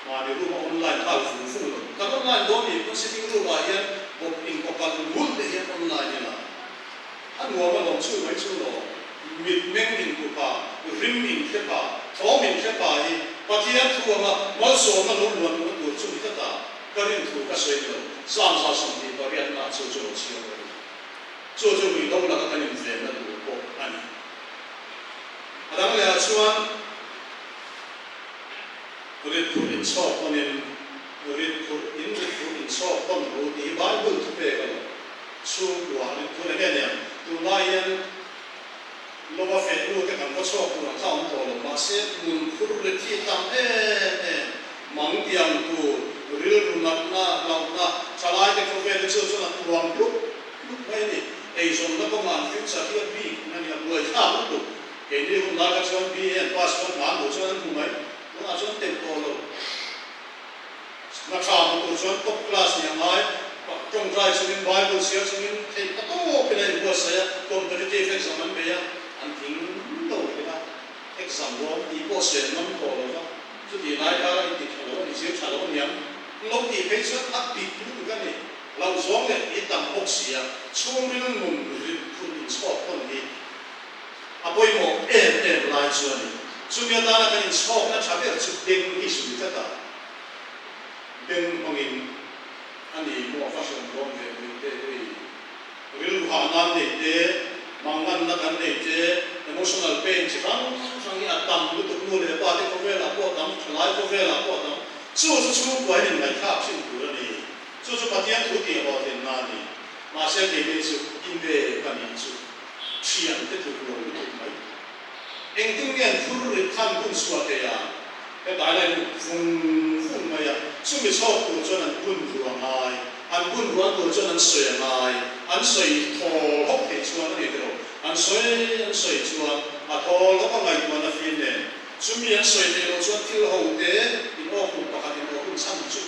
ma ni room online ha fu fu ka online do ni ko sitting room ba hian bo in ko ka lu de hian online ni na an wo ma lo chu mai chu lo mit meng in ku pa rim in ke pa thom in ke pa hi pathian thu ma mal so na lo lo tu chu ni ta ka rin thu ka sei lo sam sa som ti parian na chu chu chi lo chu chu wi lo la ka kan in zen na tu ko ani adang le chuan rit thu in so kon in rit thu in so kon ro ti bible thu pe ka chu wa ni thu le ne tu la yan lo wa fe lu te kan ko so ku na ta on to lo ma se mun khu le ti tam mang tiang tu ril rumat na lau na chalai te ko ve chu chu na tuam lu mai ni ei som na ko man fi sa ti bi na ni a buai ha lu ke ni hu na ka chon bi en pas kon man lu chon tu mai na chon tem ko lo na cha ko chon top class ni mai trong trai chung in bible sia chung in te ta to ke nei bu sa ya competitive exam an be ya an thing to ke na exam ro ni ko se nam ko lo chu ti nai ka in ti thalo ni sia thalo ni am lo ti pe chu a pi tu ka ni lau zong le I tam ok sia chung rin mun ri khu in spot kon ni a poi mo lai chu ni chu mi ta na ka in spot na cha be chu ding ni su ta ta ding mong in ani mo fashion rom ve te ril ha nan ne te mangan na kan ne te emotional pain chi khang khang I atam lu tu nu le pa te ko ve la ko tam thlai ko ve la ko tam chu ko ni ngai kha chin tu ni chu pathian thu ti ho ten na ni ma se te ni chu in ve kan ni chu chian te tu lo ni tu mai eng ting gen thur ri khan kun suwa te ya te dai lai fung mai ya chu mi so ku chu nan kun ruang ai an kun ruang ku chu nan soi ai an soi tho hok te chu an ni ro an soi chu a tho lo ka ngai ma na fin ne chu mi an soi te lo chu til ho te in o ku pa ka ni o kun sam chu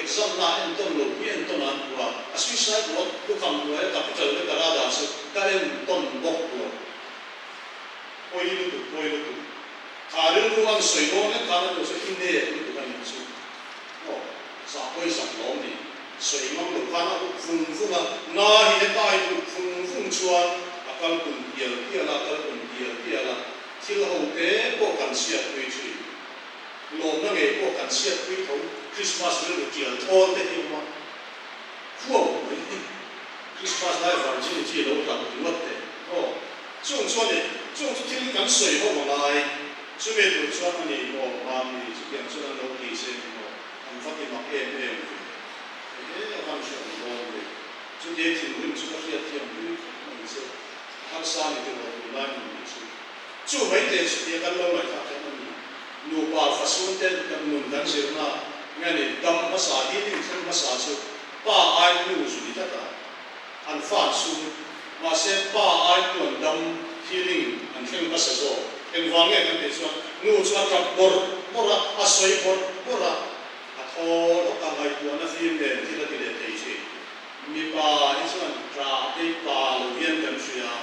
exam na en ton lo bi en ton an wa a suicide note ku kam lo e capital le kara da chu ka en ton bok lo poi lu tu Karil ruang soi lo ne kan lo so in de lu kan chu o sa poi sa lo ni soi mang lo kan a fung na hi ne tai tu fung chuan akal kun dia la kal kun dia la thil ho te ko kan sia pui chu lo na ge ko kan sia pui tho Christmas le kial thon te hi ma fu Christmas lai van chi chi lo ka tu wat te o chung chuan ni chung thil kan soi ho ma lai chu me tu chuan ni mo ma ni chu yang chuan lo ki se mo an fa ki ma em văn chương ngon đấy chú để thì mình chú có thể thêm những mình sẽ học sang thì được một lần mình chú mấy thế chú để căn lâu lại khác cái mình nụ bà phát xuống tên căn nụ đằng sau na nghe này đâm mà sao đi thì không mà sao chú ba ai nụ chú đi tất cả anh phát xuống mà sẽ ba ai nụ đâm healing anh không có sao anh vang nghe cái chú nụ chú ăn cặp bor bor à soi bor thôi lúc càng ngày của nó phim đèn thì là cái đèn thấy chứ mi bà ấy chứ ra cái bà lưu yên cần suy à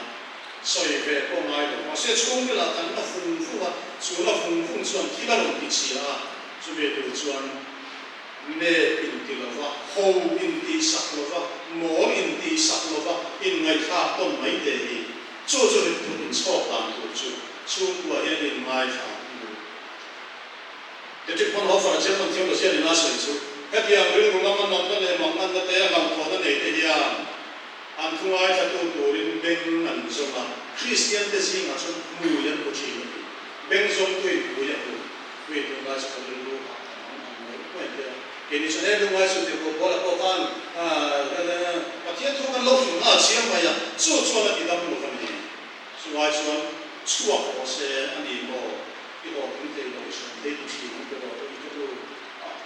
soi về con ai đó mà sẽ chung cái là cái nó phun à xuống là phun xuống khi là lòng bị xì à chú về từ xuống nè in thì là vợ hầu in thì sắc là vợ mỏ in thì sắc là vợ in ngày khác còn mấy đề gì cho được tụi số tạm tụi chú của yên in mai khác cái chuyện con họ phải chơi con thiếu được chơi thì nó sửa chú cái gì anh riêng của nó nó này mong anh nó té làm khó nó này thế gì anh không ai phải tu tu đến bên anh giống là Christian cái gì mà trong mùi nhân của chị bên giống tuổi mùi nhân của tuổi chúng ta sẽ không được luôn cái này cho nên đúng là sự việc của là có fan mà thiên thu cái lâu chúng nó xem mà ya số số là cái đó một phần gì số ai số số họ sẽ anh đi bỏ cái đó cũng thấy là cái đấy chỉ một cái đó cái đó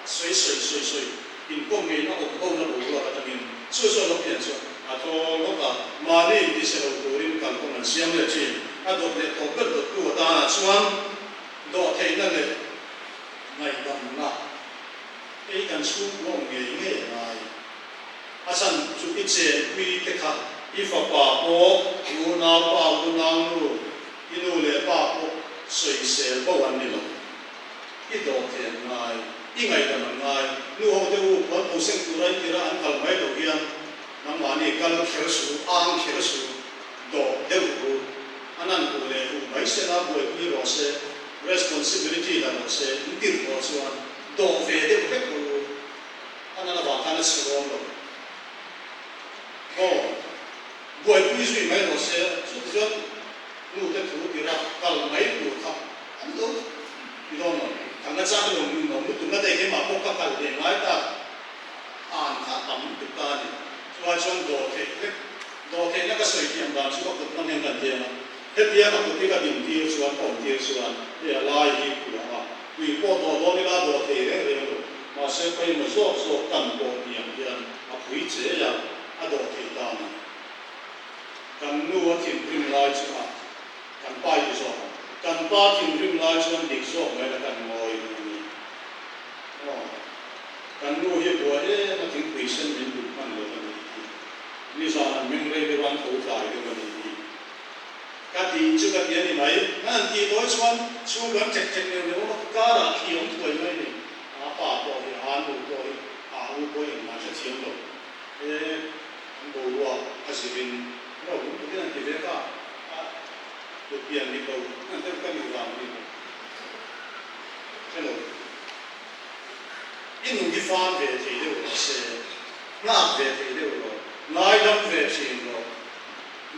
水 in công nghệ nó ổn ổn là đủ rồi tại mình số lúc hiện rồi thôi lúc đó mà nên đi sẽ đầu tư đến càng công nghệ xem được chứ đột liệt tổ chức được của ta xoan độ thấy là này ngày đầm là cái cần xuống công nghệ nghe này sẵn chụp ít xe quy cái khác ít phật bảo bộ u nào bảo u nào nu inu lệ bảo bộ水xe bảo anh đi lo ít độ thấy này ít ngày đầm này nu hậu tiêu vẫn tu sinh tu ra thì ra anh cần mấy đầu tiên nằm mà này cần khéo số an khéo số độ đều đủ anh ăn đủ lệ đủ mấy xe nào buổi quy rồi xe responsibility là một xe những tiền của số anh độ về đều hết đủ anh là bảo hắn sử dụng rồi buổi quy duy mấy rồi xe xuất dân nu cái thứ thì ra cần mấy đủ thằng anh đâu thì đâu mà thằng nó ra cái đồng nó tụi nó đây cái mà bốc các cái để nói ta an khá tầm được ta đi cho trong đồ thế nó cái sợi tiền đàn số các nó nên cần tiền hết tiền các cái cái tiền tiêu số còn tiêu số để lại đi của họ vì bộ đồ đi ra đồ thế đấy mà sẽ phải một số cần bộ tiền à quý chế là đồ thế ta này cần nuôi tiền kim lại chứ à cần bay đi số cần ba tiền kim lại chứ anh đi số mấy là cần ngồi cần nuôi hiện của ấy nó tính quỷ sinh mình đủ mạnh rồi như sao là mình đây cái văn thủ phải cái vấn đề các thì chưa các tiền thì mấy anh thì nói xuống vẫn chặt nhiều nếu mà cá là khi ông tuổi mấy này bà tuổi anh tuổi ông tuổi mà sẽ chiếm được thế đồ đua hay là mình nó cũng cái này thì thế cả được tiền đi đâu anh thấy cái gì làm đi thế rồi in những cái fan về thì đều sẽ ngã về thì đều rồi nói đâm về thì rồi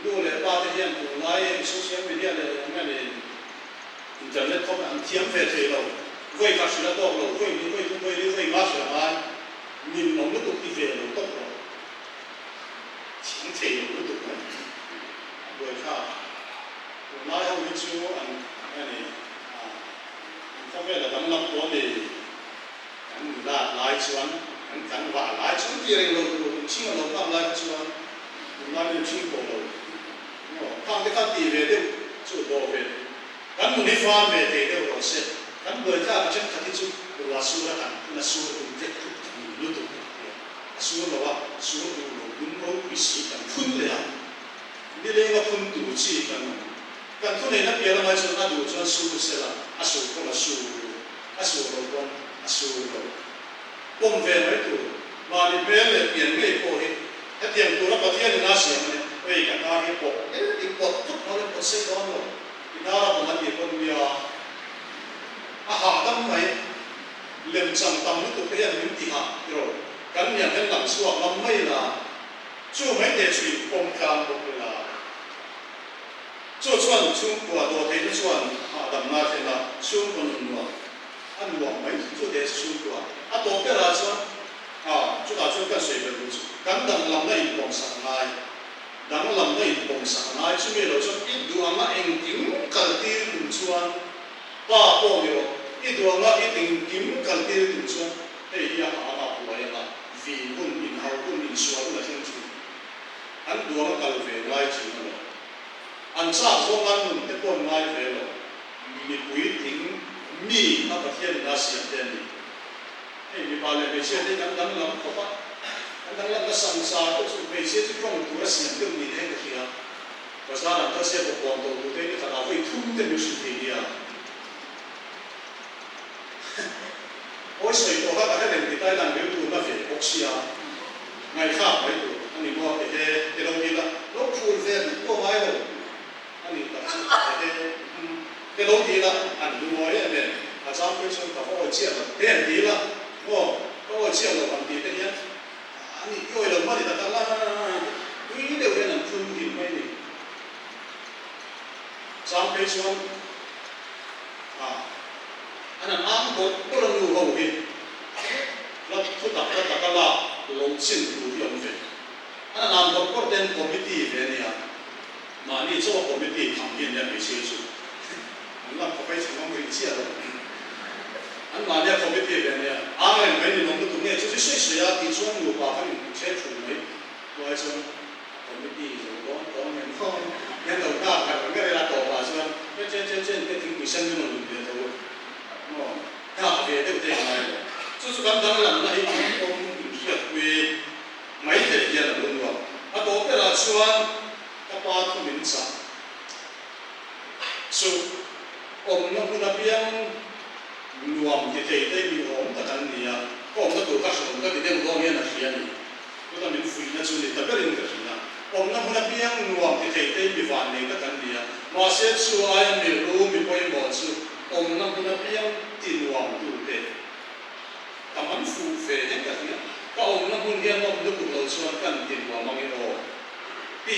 lúc này ba cái hiện của nói social media này cái này internet không ăn thiếm về thì rồi vậy cả sự là tốt rồi vậy ngã sự là ai nhìn nó mới tục đi về rồi tốt rồi chính thì nó tục này rồi khác nói không biết chú anh cái này không biết là đóng năm của này anh là lại chuan anh vả lại chuan kia rồi chỉ là lâu năm lại chuan nói đến chỉ cổ rồi không cái cái gì về đâu chủ đồ về anh muốn đi farm về thì đâu rồi sẽ anh người ta chắc chắn thì chú là su là su cũng rất thích luôn tụ su là su cũng đúng bị sĩ cần phunเลยđi lên mà phun tụ chỉ cần phun này nó bây giờ mà chúng ta đủ cho su sẽ là su cũng là su rồi con su rồi công về mấy tuổi mà đi về là tiền mấy cổ hết cái tiền tuổi nó có tiền thì nó xỉa mà vậy cả ta cái cổ cái cổ chút nó là cổ xây đó rồi thì nó là một vấn đề con bia hạ tâm mấy liền chẳng tâm nó tụi cái những gì hạ rồi cái nhận cái làm suộc nó mấy là chú mấy để chịu công cam một là chú chuẩn chú của đồ thế chú chuẩn đầm na thế là chú còn nữa anh uổng mấy chú để chú của tổ cái là chú chút nào chút cái sợi bền chút cắn đằng làm đây bông sáng ngay đằng làm đây bông sáng ngay chúng mình rồi cho ít đua mà anh kiếm cần tiền cũng chuan ba bộ điều ít đua mà ít tiền kiếm cần tiền cũng chuan đây là họ học vậy là vì quân in hậu quân in xóa là thiên chủ anh đua mà cần về ngay chỉ là anh sao không ăn mình cái con ngay về rồiมีปุ๋ยทิ้งมีนักเที่ยวน่าเสียเด่นไอ้มีบาลีไม่เชื่อที่ดังดังลำก็ปะดังลำก็สังสารก็สุดไม่เชื่อที่กล้องตัวเสียงเรื่องนี้เองก็ที่อ่ะภาษาอังกฤษเสียบอกว่าตัวตัวเองขนาดไปทุ่มเต็มอยู่สุดที่อ่ะโอ้ยสวยตัวก็แต่เด็กที่ใต้หลังเดี๋ยวดูน่าเฟี้ยออกเสียไงข้าวไปตัวอันนี้ว่าเดี๋ยวเราดีละโลกฟูลเฟร์ก็ไม่หรอกอันนี้ตัดสินcái lối đi là anh đúng rồi đấy mình à trong cái chuyện có hội chia là tiền đi là ô có hội chia là bằng tiền đấy nhá anh đi coi là mất thì ta là quý đều cái làm phương tiền mấy này trong cái chuyện anh làm ám có là nhiều hậu gì nó phức tạp rất là là lâu xin đủ用về anh làm có tên committee về này mà đi cho committee thẩm định là phải xây dựng anh có phải chỉ mong mình chia rồi anh mà nhà không biết gì về này anh em mấy người nông dân nghe chút xíu xíu thì xuống nhiều quá phải chế chủ mấy rồi xong không biết gì rồi có mình không nhân đầu ta phải cái này là tổ hòa xong trên cái tiếng người sinh nhưng mà mình được thôi ha về cái tiền này chút cảm thấy là nó hình ông hiểu về mấy thể hiện là luôn rồi à tổ cái là xuân các ba thu mình sao ông nó cũng đã biết nuông thì thấy đây bị ốm ta cần gì à ông nó tuổi tác sống cái điều đó nghe là gì à chúng ta mình phụ nữ chúng ta tập luyện cái gì à ông nó cũng đã biết nuông thì thấy đây bị vạn này ta cần gì à mà sẽ chua ai mìnhรู้mình coi bỏ chú ông nó cũng đã biết tin nuông đủ thế ta mình phụ về hết cái gì à các ông nó cũng nghe ông nó cũng lâu chua cần tin nuông mà mình ồ vì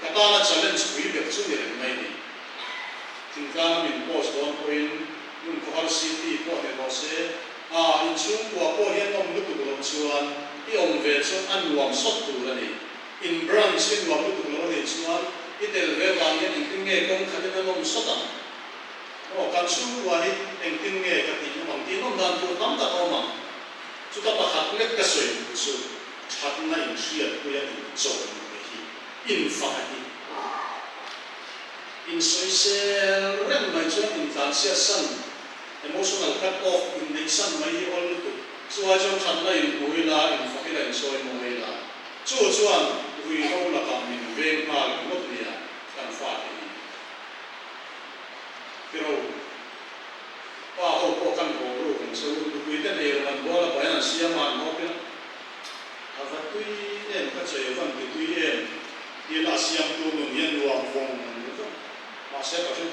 cái ta là challenge quý việc chú này là mấy nàyถึงการมีโพสต์บนพื้นมุ่งเข้าสิ่งที่พวกเห็นว่าเสียอินชุ่มกว่าพวกเห็นน้องลุกตุลชวนที่องค์เวชอันรวมสดตัวนี่อินบรันซึ่งรวมลุกตุลนี่ชวนที่เดลเวลวันนี้อินทิ้งเงี้ยกงขัดนั้นน้องสดอ่ะโอ้การชุ่มกว่านี่อินทิ้งเงี้ยกับที่น้องที่น้องดันตัวตั้มตะโกมาสุดท้ายประคับเล็กกระสุนสุดชัดในเชียร์ตัวอินโจมอินฟ้าin social rem mai chuan in transia san emotional cut off in the san mai all tu chuan chuan than la in huila in fakila in soi mo mai la chuan hui ho la kam min veng ma mo nia kan fa ni pero pa ho ko kan ho ru kan so hui ta ne ran bo la ba na sia man ho pe ava tui em ka chei van tui em ye la siam tu no yen luang phong mà sẽ có chút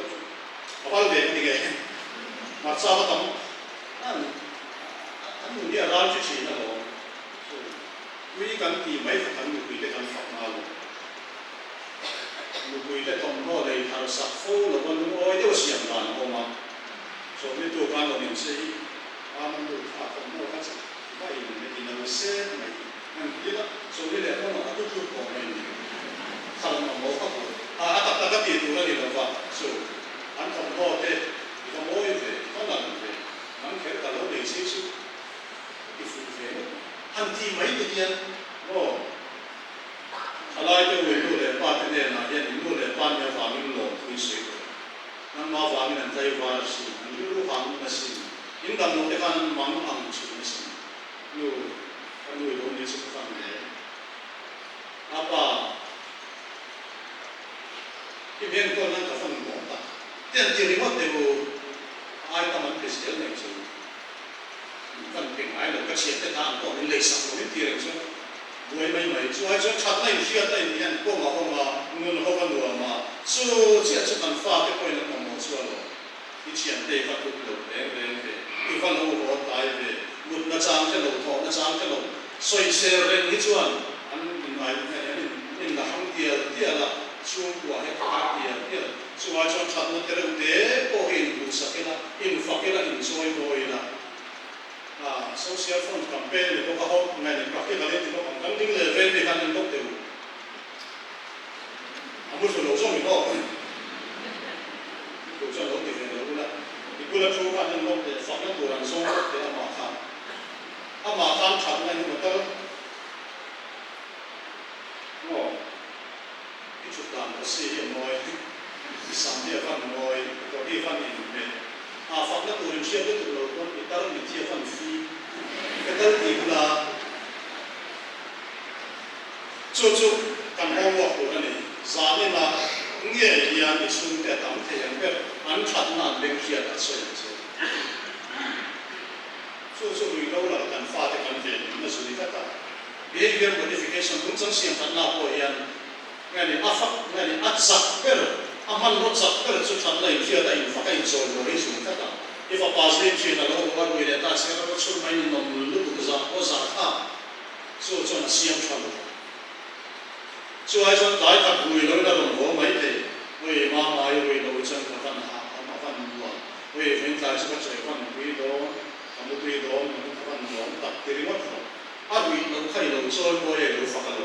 có bao về thì cái mà sao có tấm anh muốn đi ra chút gì nữa quý cần thì mấy phải cần một quý để cần phật nào một quý để thông qua đây thằng sắp phô là con đúng ôi đều xiêm đàn không mà số mấy chỗ ban đầu mình sẽ mình được thả thông qua các cái này thì nó sẽ này anh biết đó số mấy lẻ nó là tout của mình thằng mà mỗi các tập cái tiền của nó là vậy, so anh không có thế, không có gì về, không làm về, anh phải cả lối để xíu xíu, thì phụ về, anh thì mấy cái tiền, lại cái người nuôi để bán cái này là hiện nuôi để bán nhà vàng mình lỗ thuê sấy, anh mà vàng mình thấy vàng gì, anh nuôi vàng mình gì, những cái nó cái anh mang hàng chục cái gì, nuôi đồ này sẽ vàng này, apa cái bên con nó có phần mỏng ta, tiền tiền mất đều ai ta mình phải sửa này chứ, phần tiền ai là các chuyện cái thằng con mình lấy sắm của mình tiền chứ, người mấy chú ai chú chặt này xuyên đây thì anh có mà người họ phân đồ mà, chú chuyện chú cần pha cái coi nó mà chú rồi, cái chuyện đây phát được được về cái phần hồ họ tài về, một nó trang cái lầu thọ nó trang cái lầu, xoay xe lên cái chú anh mình nói mình là không tiền là chung của hệ thống tiền chung ai trong chăn nó cái thế có hình đủ sắc cái là in phật cái là in soi mồi là social fund cầm pe ni ko ka ho ngai ni practical ni ko kan ding le ve ni kan dok te amu so lo so mi no ko so lo ti ve lo la ni ko la chu kan dok te fa na ko ran so te ama kan chan ngai ni ta no ki chu kan ko si hi moi sam dia kan moi ko di kan ni me fa na ko rin sia de lo ko ni tar ni ti kan fi cái đó thì là chú cần hỗ trợ của anh ấy, giá nên là nghe thì anh ấy xuống cái tầm thế anh biết anh chọn là bên kia đã xây chứ, chú người đâu là cần pha cái cần về nó xử lý tất cả, behavior modification cũng chẳng xem thật nào của anh, nghe này áp phật, nghe này áp sát cái rồi, áp man lót sát cái rồi chú chọn là kia đã in phát cái rồi rồi xử lý tất cả. If a pastor in China lo ko we le ta se ko chu mai ni nom lu ku za ko za tha so chon siam chon so ai chon dai ta ku lo na lo mai te we ma ma yo we lo chen ka fan ha ma fan lo we ven ta se ko che fan we do am we do ma ka fan lo ta te ri mo a we lo khai lo so mo ye lo fa ka lo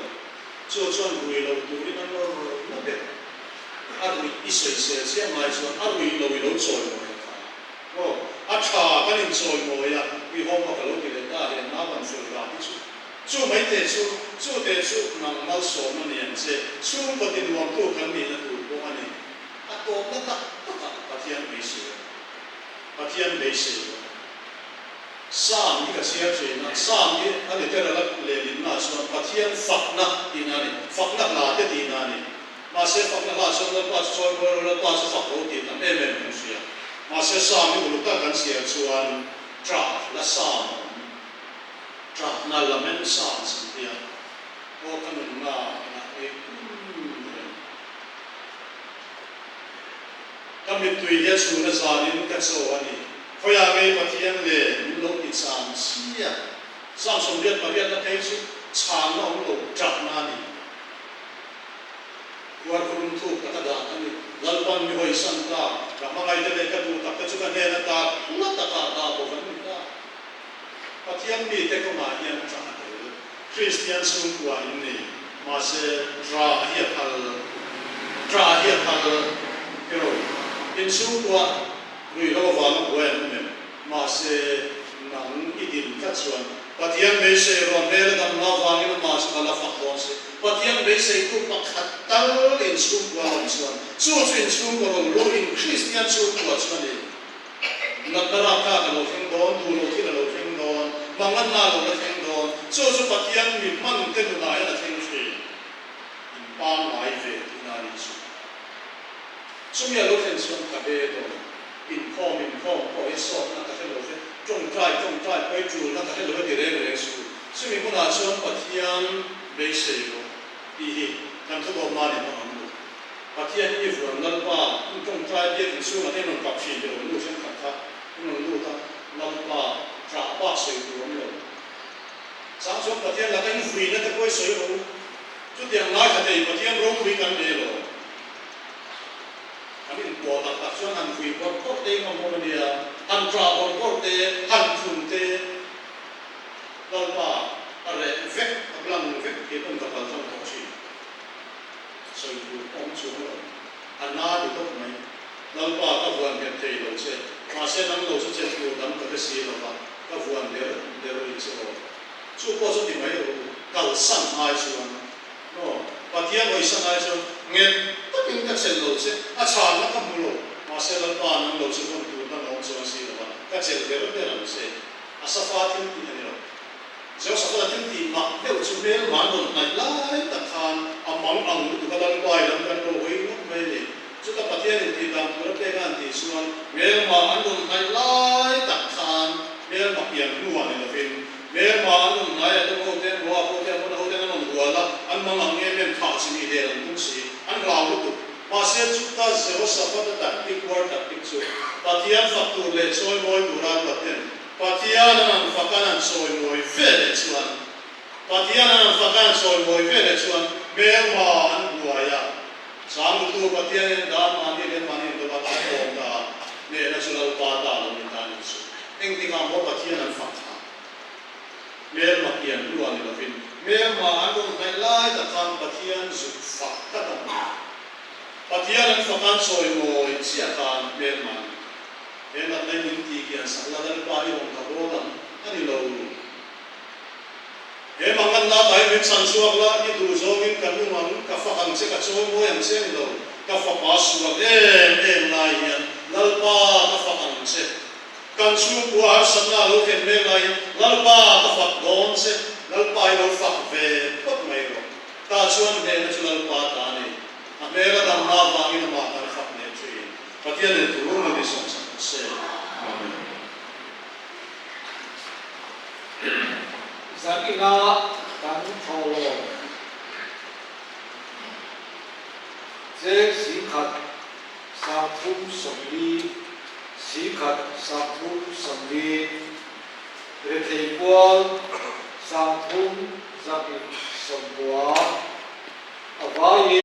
so chon we lo tu ri na lo na de a we isoi se se mai chon a we lo so mo a cha kan in soi mo ya vi hom ka lo ki le ta he na ban so ra ti chu mai te chu nang mal so na ni an se chu ko tin wang tu kan ni na tu ko ani a to na ta pathian be se sam ni ka sia che na sam ni a le te ra le ni na so pathian fak na ti na ni fak na la te ti na ni ma se fak na la so na pa so mo la pa so fak lo ti na em sia mà sẽ sao mình lúc ta cần sẽ chuan trả là sao trả là mình sao xin tiền ô cái mình là cái mình tùy theo chuan là sao nên cái số anh thôi à cái mà thiên lệ mình lúc ít sang xia sang sông biết mà biết là thấy chứ chàng nó ông lúc trả na đi qua cùng thu cái đó anh lalpan mi hoi san ta kama ngai te le ka du tak chu ka ne na ta na ta ka ta bo kan ni ta pathian mi te ko ma hian cha te Christian sung kwa in ni ma se tra hi phal pero in sung kwa ri lo wa ma wa ne ma se nang idin ka chuan pathian me se ron ne la dam na wa ni ma se la fa ko se pathian be se ku pakhat tal in sung kwa on chuan chu in sung kwa lo in Christian sung kwa chuan ni na tara ka lo theng don du lo thila lo theng don mangan na lo la theng don chu pathian mi man te nu na ya theng fe in pan mai ve na ni chu mi lo theng chuan ka be do in khom ko so na ka lo fe trong trai kai chu na ka lo ti re su chu mi ko na chuan pathian be se lo hi kan thu bo ma ni ma am pathian ni fu ngal pa trong trai dia ki su ma ne non kap chi de lu chen kha tha non lu ta ngal pa tra pa se tu om lo sang so pathian la kan fu na ta koi se lo chu tiang lai kha te pathian ro fu kan de lo amin bo ta ta chuan an fu ko te ngom mo dia an tra ko te han thun te ngal pa are vek ablang vek ke kon ka pal thong chi so you om chu lo ana di to mai nal pa ka vuan ke te lo che ma se nang lo che chu dam ka si lo ba ka vuan de ro che lo chu ko so ti mai lo ka san ai chu no pa tia lo san ai chu nge ta pin ka chen lo che a cha na ka mu lo ma se lo pa nang lo chu kon tu na lo chu si lo ba ka chen de ro lo se a sa fa tin ti ni lo so sa fa tin ti ma de chu me ma no na lai ta khan amang ang tu ka dang bai dang kan lo hoi no me ni chu ta pathian ti dang pura te gan ti suan mel ma an dun hai lai ta khan mel ma pian nu wa ni la fin mel ma an dun hai da mo te mo ko te mo ho te na no wa la an ma ang nge men kha chi ni de ran tu si an ra lu tu ma se chu ta se sa fa ta ti kwar ta ti chu pathian fa tu le choi moi tu ra la ten pathian an fa kan choi moi fe le chuan pathian an fa kan choi moi fe le chuan mel ma an buaya sang tu pathian da ma ni le ma ni do ba ta ko da ne na chu la pa da lo ni ta ni chu eng ti ka mo pathian an fa tha mel ma kian luan ni lovin mel ma anong mai lai ta tham pathian zuk fak ta ta pathian an fakan soi mo chia kan mel ma en at nei nin ti kian sa la dal pa yong ka bodan ani lo he mangan na bai min san suak la ni du zo min kan nu mang ka fakan se ka choi mo yang se ni lo ka fa pa suak em lai yan lal pa ka fakan se kan su puar sana lo ken me lai lal pa ka fak don se lal pa lo fak ve pot mai ro ta chuan he na chu lal pa ta ni a me ra dam na wa ni ma ka fak ne chui pathian ne tu ro ni som sa se amen Zakina kan tholo je sikhat sathum samli sikhat sathum samli retheipual sathum zakit sambua avai